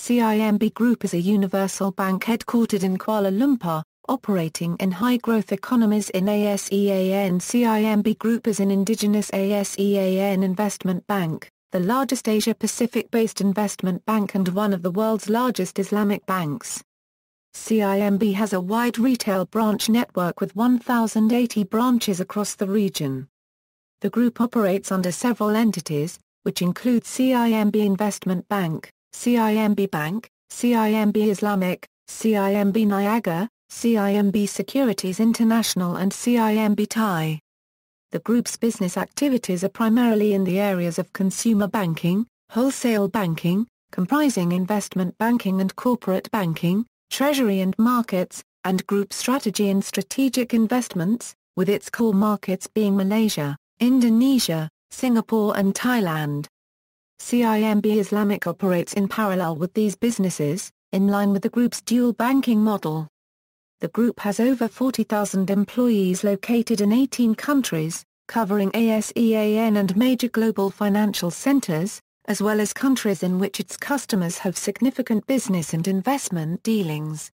CIMB Group is a universal bank headquartered in Kuala Lumpur, operating in high-growth economies in ASEAN. CIMB Group is an indigenous ASEAN investment bank, the largest Asia-Pacific-based investment bank and one of the world's largest Islamic banks. CIMB has a wide retail branch network with 1,080 branches across the region. The group operates under several entities, which include CIMB Investment Bank, CIMB Bank, CIMB Islamic, CIMB Niaga, CIMB Securities International and CIMB Thai. The group's business activities are primarily in the areas of consumer banking, wholesale banking, comprising investment banking and corporate banking, treasury and markets, and group strategy and strategic investments, with its core markets being Malaysia, Indonesia, Singapore and Thailand. CIMB Islamic operates in parallel with these businesses, in line with the group's dual banking model. The group has over 40,000 employees located in 18 countries, covering ASEAN and major global financial centers, as well as countries in which its customers have significant business and investment dealings.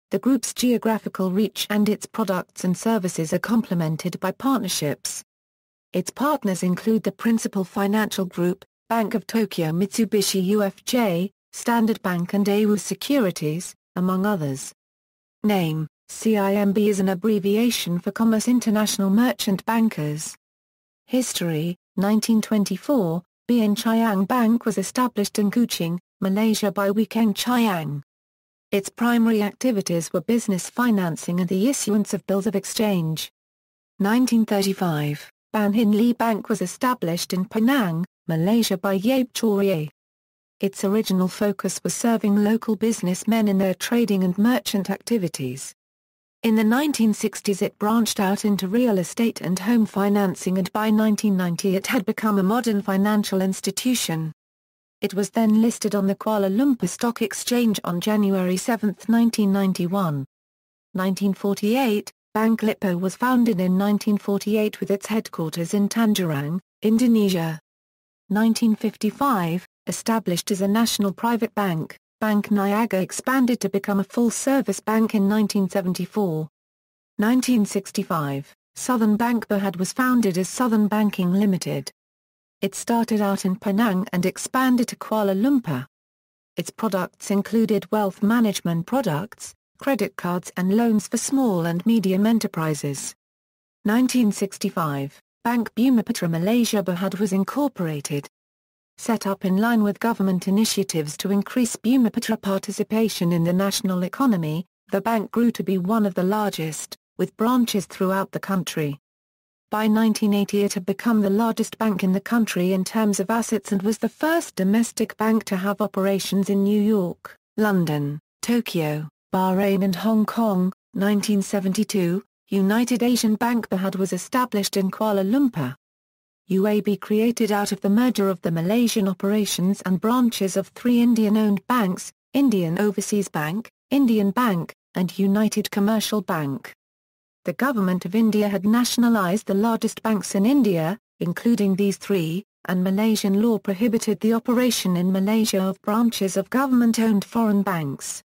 The group's geographical reach and its products and services are complemented by partnerships. Its partners include the Principal Financial Group, Bank of Tokyo, Mitsubishi UFJ, Standard Bank and AU Securities, among others. Name: CIMB is an abbreviation for Commerce International Merchant Bankers. History: 1924, BN Chiang Bank was established in Kuching, Malaysia by Wee Keng Chiang. Its primary activities were business financing and the issuance of bills of exchange. 1935, Ban Hin Lee Bank was established in Penang, Malaysia by Yap Chor. Its original focus was serving local businessmen in their trading and merchant activities. In the 1960s it branched out into real estate and home financing, and by 1990 it had become a modern financial institution. It was then listed on the Kuala Lumpur Stock Exchange on January 7, 1991. 1948, Bank Lipo was founded in 1948 with its headquarters in Tangerang, Indonesia. 1955, established as a national private bank, Bank Niaga expanded to become a full-service bank in 1974. 1965, Southern Bank Berhad was founded as Southern Banking Limited. It started out in Penang and expanded to Kuala Lumpur. Its products included wealth management products, credit cards and loans for small and medium enterprises. 1965, Bank Bumiputera Malaysia Berhad was incorporated. Set up in line with government initiatives to increase Bumiputera participation in the national economy, the bank grew to be one of the largest, with branches throughout the country. By 1980 it had become the largest bank in the country in terms of assets and was the first domestic bank to have operations in New York, London, Tokyo, Bahrain and Hong Kong. 1972, United Asian Bank Berhad was established in Kuala Lumpur. UAB created out of the merger of the Malaysian operations and branches of three Indian-owned banks, Indian Overseas Bank, Indian Bank, and United Commercial Bank. The Government of India had nationalised the largest banks in India, including these three, and Malaysian law prohibited the operation in Malaysia of branches of government-owned foreign banks.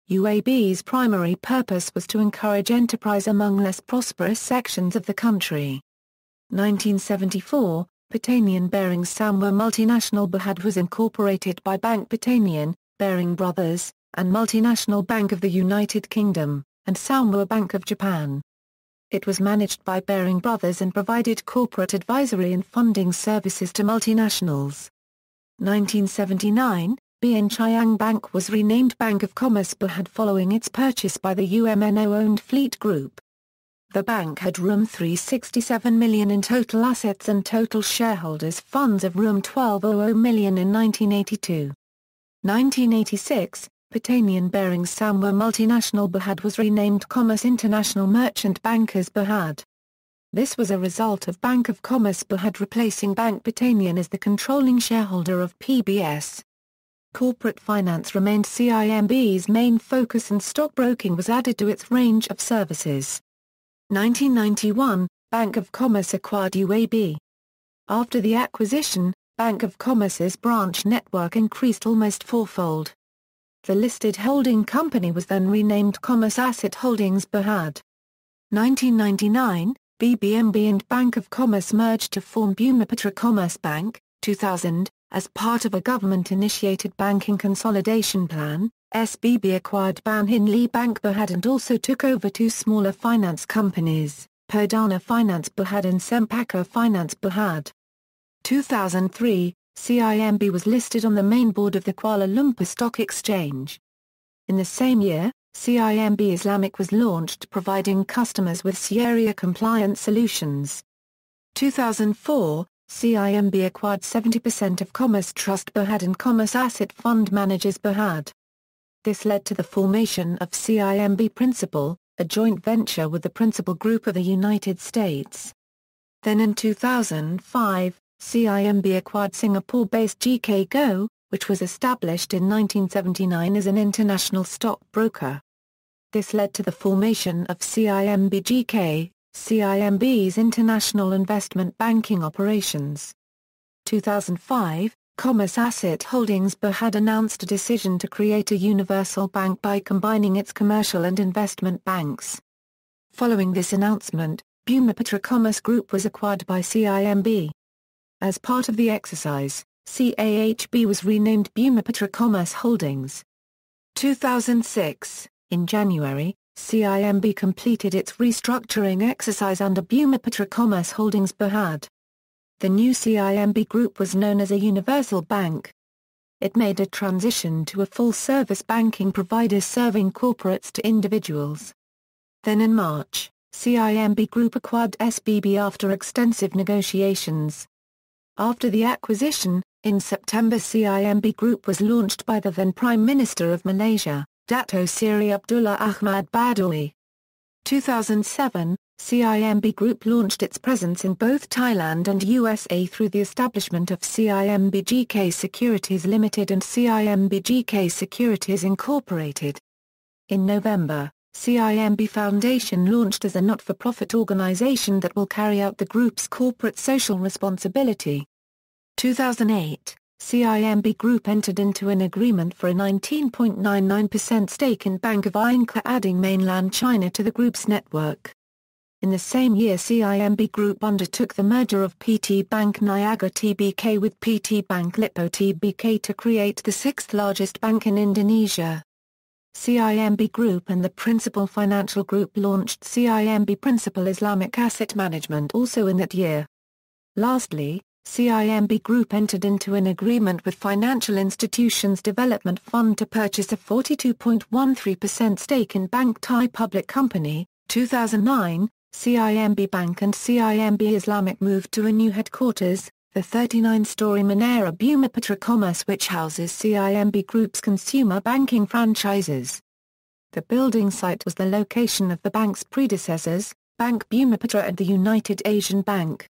UAB's primary purpose was to encourage enterprise among less prosperous sections of the country. 1974, Pertanian Baring Samwa Multinational Berhad was incorporated by Bank Pertanian, Baring Brothers, and Multinational Bank of the United Kingdom, and Samwa Bank of Japan. It was managed by Baring Brothers and provided corporate advisory and funding services to multinationals. 1979, BN Chiang Bank was renamed Bank of Commerce Berhad following its purchase by the UMNO-owned Fleet Group. The bank had $367 million in total assets and total shareholders' funds of $1,200 million in 1982. 1986, Pertanian Baring Samwa Multinational Berhad was renamed Commerce International Merchant Bankers Berhad. This was a result of Bank of Commerce Berhad replacing Bank Pertanian as the controlling shareholder of PBS. Corporate finance remained CIMB's main focus and stockbroking was added to its range of services. 1991, Bank of Commerce acquired UAB. After the acquisition, Bank of Commerce's branch network increased almost fourfold. The listed holding company was then renamed Commerce Asset Holdings Berhad. 1999, BBMB and Bank of Commerce merged to form Bumiputera Commerce Bank. 2000, as part of a government-initiated banking consolidation plan, SBB acquired Ban Hin Bank Berhad and also took over two smaller finance companies, Perdana Finance Berhad and Sempaka Finance Berhad. 2003, CIMB was listed on the main board of the Kuala Lumpur Stock Exchange. In the same year, CIMB Islamic was launched, providing customers with Sharia-compliant solutions. 2004, CIMB acquired 70% of Commerce Trust Berhad and Commerce Asset Fund Managers Berhad. This led to the formation of CIMB Principal, a joint venture with the Principal Group of the United States. Then in 2005, CIMB acquired Singapore-based GK Go, which was established in 1979 as an international stockbroker. This led to the formation of CIMB GK, CIMB's international investment banking operations. 2005, Commerce Asset Holdings Berhad announced a decision to create a universal bank by combining its commercial and investment banks. Following this announcement, Bumiputera Commerce Group was acquired by CIMB. As part of the exercise, CAHB was renamed Bumiputera Commerce Holdings. 2006, in January, CIMB completed its restructuring exercise under Bumiputera Commerce Holdings Berhad. The new CIMB Group was known as a universal bank. It made a transition to a full-service banking provider serving corporates to individuals. Then in March, CIMB Group acquired SBB after extensive negotiations. After the acquisition, in September CIMB Group was launched by the then Prime Minister of Malaysia, Dato Seri Abdullah Ahmad Badawi. 2007, CIMB Group launched its presence in both Thailand and USA through the establishment of CIMB GK Securities Limited and CIMB GK Securities Incorporated. In November, CIMB Foundation launched as a not-for-profit organization that will carry out the group's corporate social responsibility. 2008, CIMB Group entered into an agreement for a 19.99% stake in Bank of Inca, adding mainland China to the group's network. In the same year, CIMB Group undertook the merger of PT Bank Niaga Tbk with PT Bank Lippo Tbk to create the sixth largest bank in Indonesia. CIMB Group and the Principal Financial Group launched CIMB Principal Islamic Asset Management also in that year. Lastly, CIMB Group entered into an agreement with Financial Institutions Development Fund to purchase a 42.13% stake in Bank Thai Public Company. 2009, CIMB Bank and CIMB Islamic moved to a new headquarters, the 39-story Menara Bumiputera Commerce, which houses CIMB Group's consumer banking franchises. The building site was the location of the bank's predecessors, Bank Bumiputera and the United Asian Bank.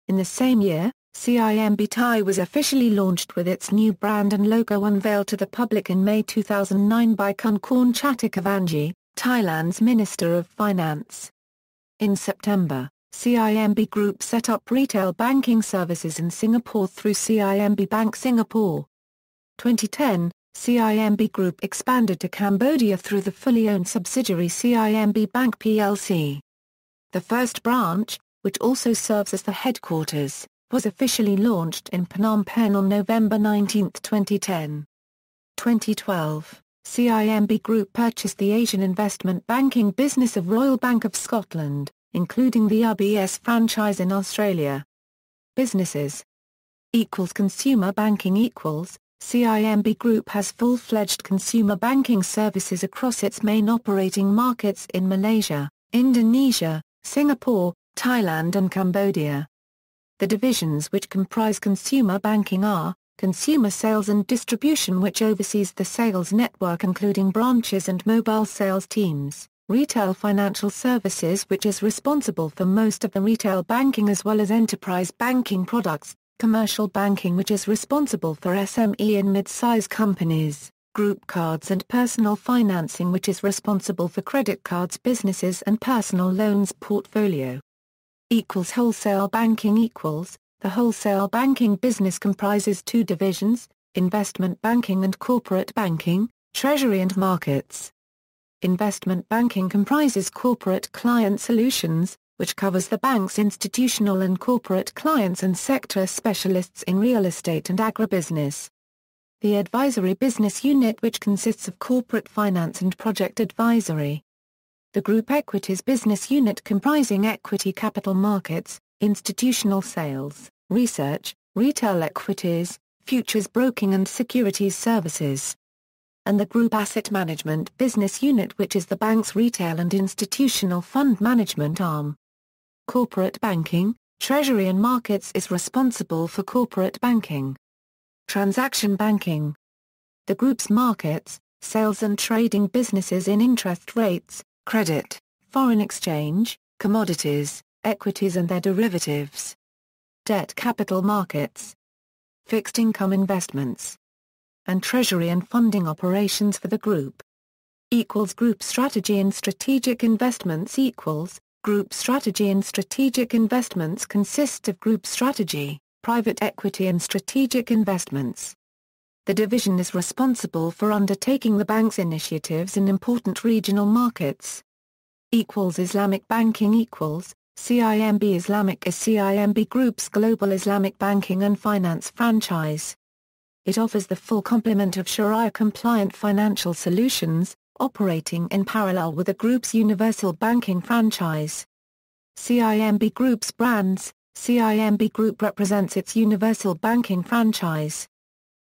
In the same year, CIMB Thai was officially launched with its new brand and logo unveiled to the public in May 2009 by Kunkorn Chattakavanji, Thailand's Minister of Finance. In September, CIMB Group set up retail banking services in Singapore through CIMB Bank Singapore. 2010, CIMB Group expanded to Cambodia through the fully owned subsidiary CIMB Bank plc. The first branch, which also serves as the headquarters, was officially launched in Phnom Penh on November 19, 2010. 2012, CIMB Group purchased the Asian investment banking business of Royal Bank of Scotland, including the RBS franchise in Australia. Businesses Consumer banking CIMB Group has full-fledged consumer banking services across its main operating markets in Malaysia, Indonesia, Singapore, Thailand and Cambodia. The divisions which comprise consumer banking are, consumer sales and distribution, which oversees the sales network including branches and mobile sales teams, retail financial services, which is responsible for most of the retail banking as well as enterprise banking products, commercial banking, which is responsible for SME and mid-size companies, group cards and personal financing, which is responsible for credit cards, businesses and personal loans portfolio. Wholesale banking The wholesale banking business comprises two divisions, investment banking and corporate banking. Treasury and Markets. Investment banking comprises corporate client solutions, which covers the bank's institutional and corporate clients and sector specialists in real estate and agribusiness. The advisory business unit, which consists of corporate finance and project advisory. The group equities business unit, comprising equity capital markets, institutional sales, research, retail equities, futures broking and securities services. And the group asset management business unit, which is the bank's retail and institutional fund management arm. Corporate banking, treasury and markets is responsible for corporate banking. Transaction banking. The group's markets, sales and trading businesses in interest rates, credit, foreign exchange, commodities, equities and their derivatives. Debt capital markets. Fixed income investments. And treasury and funding operations for the group. Group strategy and strategic investments. Group strategy and strategic investments consists of group strategy, private equity and strategic investments. The division is responsible for undertaking the bank's initiatives in important regional markets. Islamic banking. CIMB Islamic is CIMB Group's global Islamic banking and finance franchise. It offers the full complement of Sharia-compliant financial solutions, operating in parallel with the group's universal banking franchise. CIMB Group's brands. CIMB Group represents its universal banking franchise.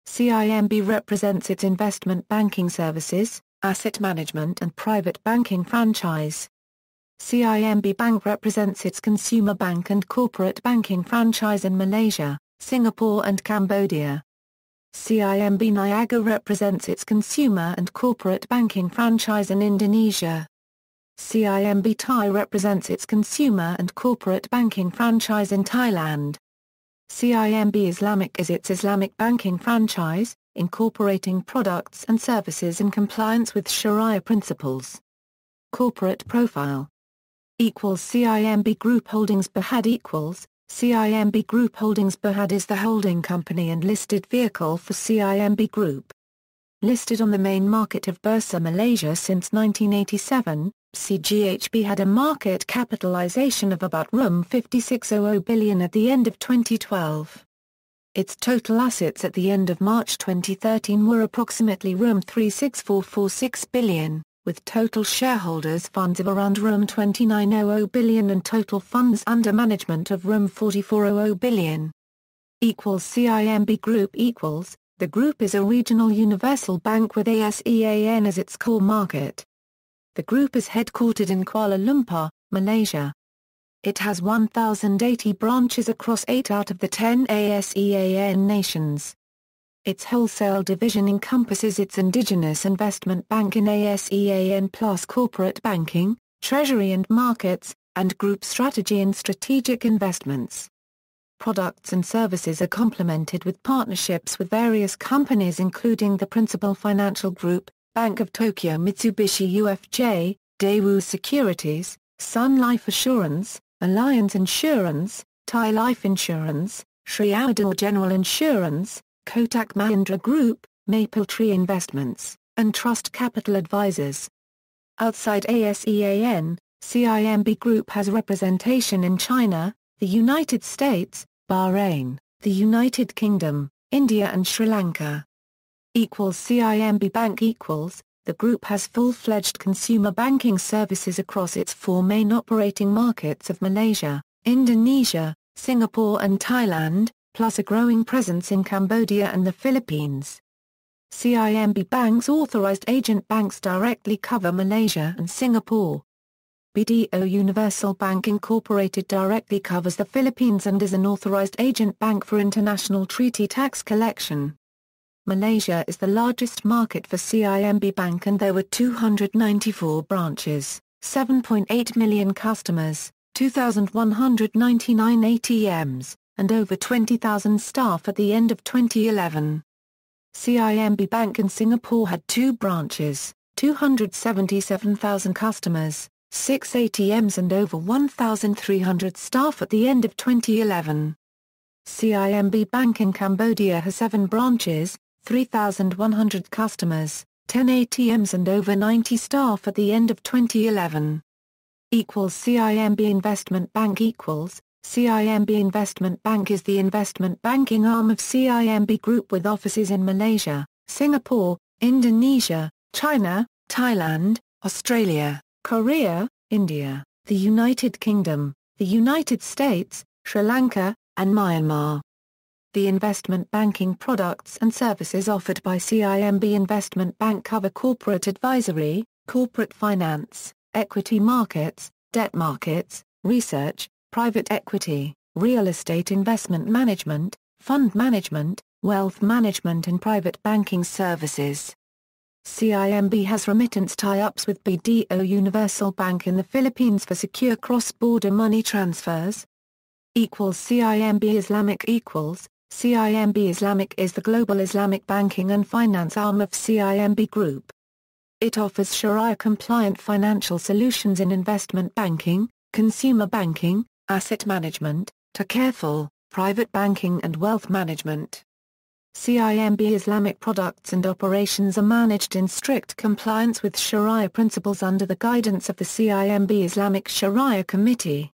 CIMB represents its investment banking services, asset management and private banking franchise. CIMB Bank represents its consumer bank and corporate banking franchise in Malaysia, Singapore and Cambodia. CIMB Niaga represents its consumer and corporate banking franchise in Indonesia. CIMB Thai represents its consumer and corporate banking franchise in Thailand. CIMB Islamic is its Islamic banking franchise, incorporating products and services in compliance with Sharia principles. Corporate profile. CIMB Group Holdings Berhad. CIMB Group Holdings Berhad is the holding company and listed vehicle for CIMB Group. Listed on the main market of Bursa Malaysia since 1987, CGHB had a market capitalization of about $5600 billion at the end of 2012. Its total assets at the end of March 2013 were approximately $36446 billion, with total shareholders' funds of around $2900 billion and total funds under management of $4400 billion. CIMB Group. The group is a regional universal bank with ASEAN as its core market. The group is headquartered in Kuala Lumpur, Malaysia. It has 1,080 branches across 8 out of the 10 ASEAN nations. Its wholesale division encompasses its indigenous investment bank in ASEAN plus corporate banking, treasury and markets, and group strategy and strategic investments. Products and services are complemented with partnerships with various companies including the Principal Financial Group, Bank of Tokyo Mitsubishi UFJ, Daewoo Securities, Sun Life Assurance, Alliance Insurance, Thai Life Insurance, Sri Audur General Insurance, Kotak Mahindra Group, Mapletree Investments, and Trust Capital Advisors. Outside ASEAN, CIMB Group has representation in China, the United States, Bahrain, the United Kingdom, India and Sri Lanka. CIMB Bank. The group has full-fledged consumer banking services across its 4 main operating markets of Malaysia, Indonesia, Singapore and Thailand, plus a growing presence in Cambodia and the Philippines. CIMB Bank's authorized agent banks directly cover Malaysia and Singapore. BDO Universal Bank Incorporated directly covers the Philippines and is an authorized agent bank for international treaty tax collection. Malaysia is the largest market for CIMB Bank and there were 294 branches, 7.8 million customers, 2,199 ATMs, and over 20,000 staff at the end of 2011. CIMB Bank in Singapore had 2 branches, 277,000 customers, 6 ATMs and over 1,300 staff at the end of 2011. CIMB Bank in Cambodia has 7 branches, 3,100 customers, 10 ATMs and over 90 staff at the end of 2011. CIMB Investment Bank CIMB Investment Bank is the investment banking arm of CIMB Group with offices in Malaysia, Singapore, Indonesia, China, Thailand, Australia, Korea, India, the United Kingdom, the United States, Sri Lanka, and Myanmar. The investment banking products and services offered by CIMB Investment Bank cover corporate advisory, corporate finance, equity markets, debt markets, research, private equity, real estate investment management, fund management, wealth management and private banking services. CIMB has remittance tie-ups with BDO Universal Bank in the Philippines for secure cross-border money transfers. CIMB Islamic CIMB Islamic is the global Islamic banking and finance arm of CIMB Group. It offers Sharia-compliant financial solutions in investment banking, consumer banking, asset management, takaful, private banking and wealth management. CIMB Islamic products and operations are managed in strict compliance with Sharia principles under the guidance of the CIMB Islamic Sharia Committee.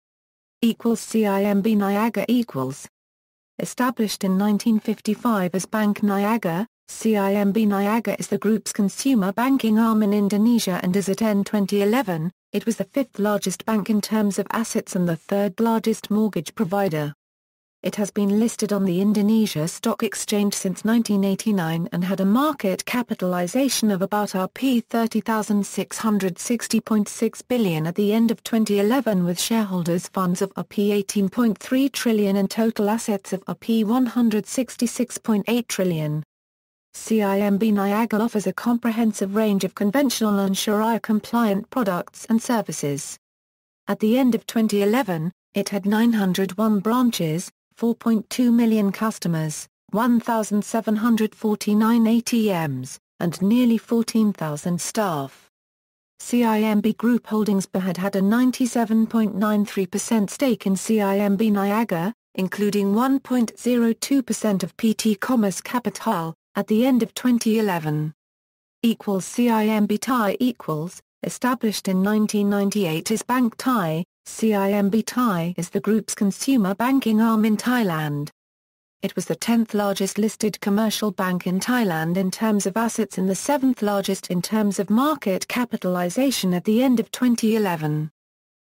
CIMB Niaga Established in 1955 as Bank Niaga, CIMB Niaga is the group's consumer banking arm in Indonesia, and as at end 2011, it was the fifth largest bank in terms of assets and the third largest mortgage provider. It has been listed on the Indonesia Stock Exchange since 1989 and had a market capitalization of about Rp 30,660.6 billion at the end of 2011, with shareholders' funds of Rp 18.3 trillion and total assets of Rp 166.8 trillion. CIMB Niaga offers a comprehensive range of conventional and Sharia-compliant products and services. At the end of 2011, it had 901 branches, 4.2 million customers, 1,749 ATMs, and nearly 14,000 staff. CIMB Group Holdings had a 97.93% stake in CIMB Niaga, including 1.02% of PT Commerce Capital, at the end of 2011. CIMB Thai Established in 1998 as Bank Thai, CIMB Thai is the group's consumer banking arm in Thailand. It was the 10th largest listed commercial bank in Thailand in terms of assets and the 7th largest in terms of market capitalization at the end of 2011.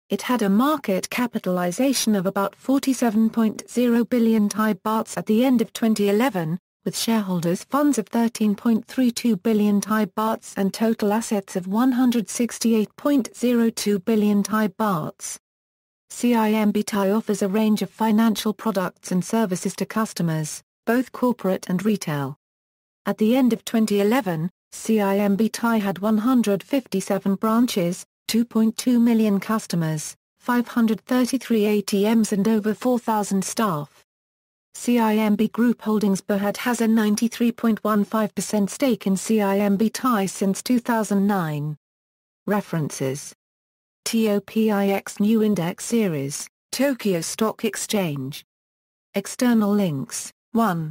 It had a market capitalization of about 47.0 billion Thai bahts at the end of 2011, with shareholders' funds of 13.32 billion Thai bahts and total assets of 168.02 billion Thai bahts. CIMB Thai offers a range of financial products and services to customers, both corporate and retail. At the end of 2011, CIMB Thai had 157 branches, 2.2 million customers, 533 ATMs and over 4,000 staff. CIMB Group Holdings has a 93.15% stake in CIMB Thai since 2009. References: TOPIX New Index Series, Tokyo Stock Exchange. External links: 1.